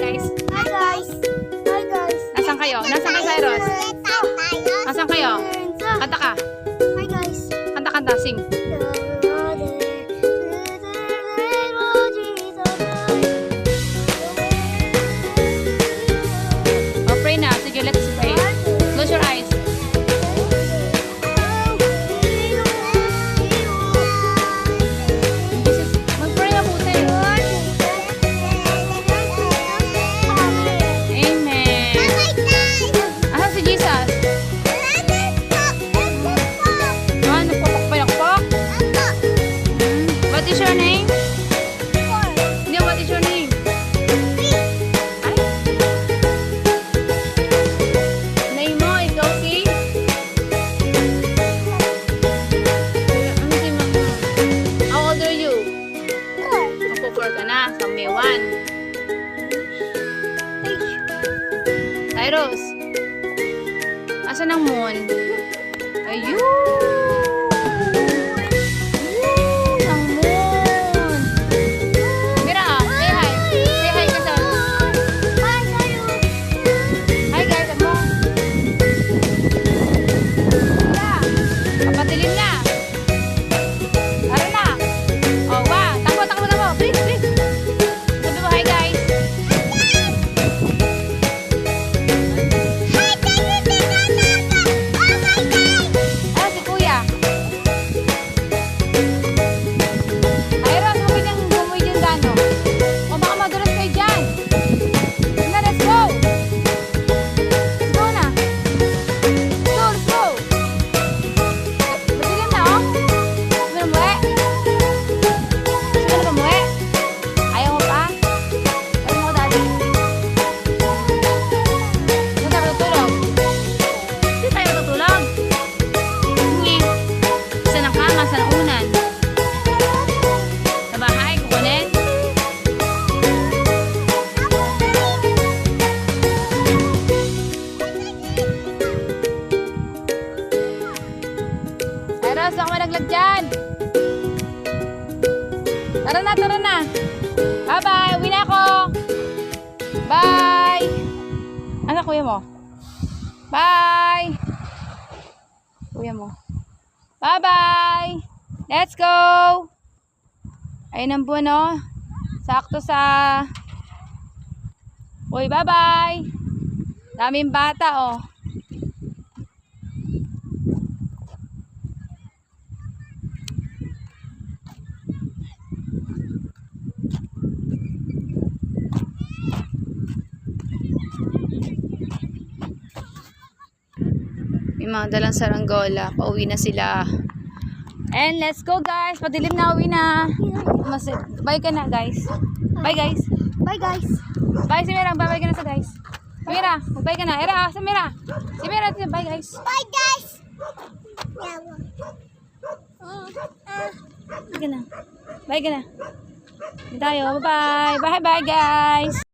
guys. Hi guys. Hi guys. Nasaan kayo? Nasaan kayo, Cyrus? Nasaan kayo? Kanta ka. Hi guys. Kanta, sing. Oh, pray na. Sige, let's pray. Close your eyes. Mag-pray na puti. Amen. Asan si Jesus? Ah, nagpapakpayakpak? What is your name? Hindi, what is your name? Ay? Name mo, ikaw si? Ano si mama? How old are you? Magpo-4 ka na, sa May 1. Cyrus, asan ang moon? Ayun! Ang moon! Mira, say hi. Say hi ka sa... Hi guys, ano? Kapatilim na. Tara na. Oh, wow. Takbo. Please. Sabi mo, hi guys. Ah, si Kuya. Ayros, huwag kang bumoy dyan dano. O baka madulas kayo dyan. Na, let's go. Let's go na. Let's go. Masilim na, oh. Gusto mo na umuwi? Gusto mo na umuwi? Ayaw mo pa? Ayaw mo, daddy? Saan tayo tutulog? Hindi tayo tutulog. Nge. Saan ang kama? Saan ang unan? Sa bahay? Kukunin? Eros, baka malaglag dyan. Tara na. Bye-bye. Uwi na ako. Bye. Ano kuya mo? Bye. Kuya mo. Bye-bye. Let's go. Ayun ang buwan, oh. Sakto sa... Uy, bye-bye. Daming bata, oh. May mga dalang saranggola. Pauwi na sila. And let's go guys. Padilim na, uwi na. Bye ka na guys. Bye guys. Bye guys. Bye si Mira. Bye ka na sa guys. Mira, bye ka na. Era, sa Mira. Si Mira, bye guys. Bye guys. Bye ka na. Bye ka na. Tayo. Bye-bye. Bye-bye guys.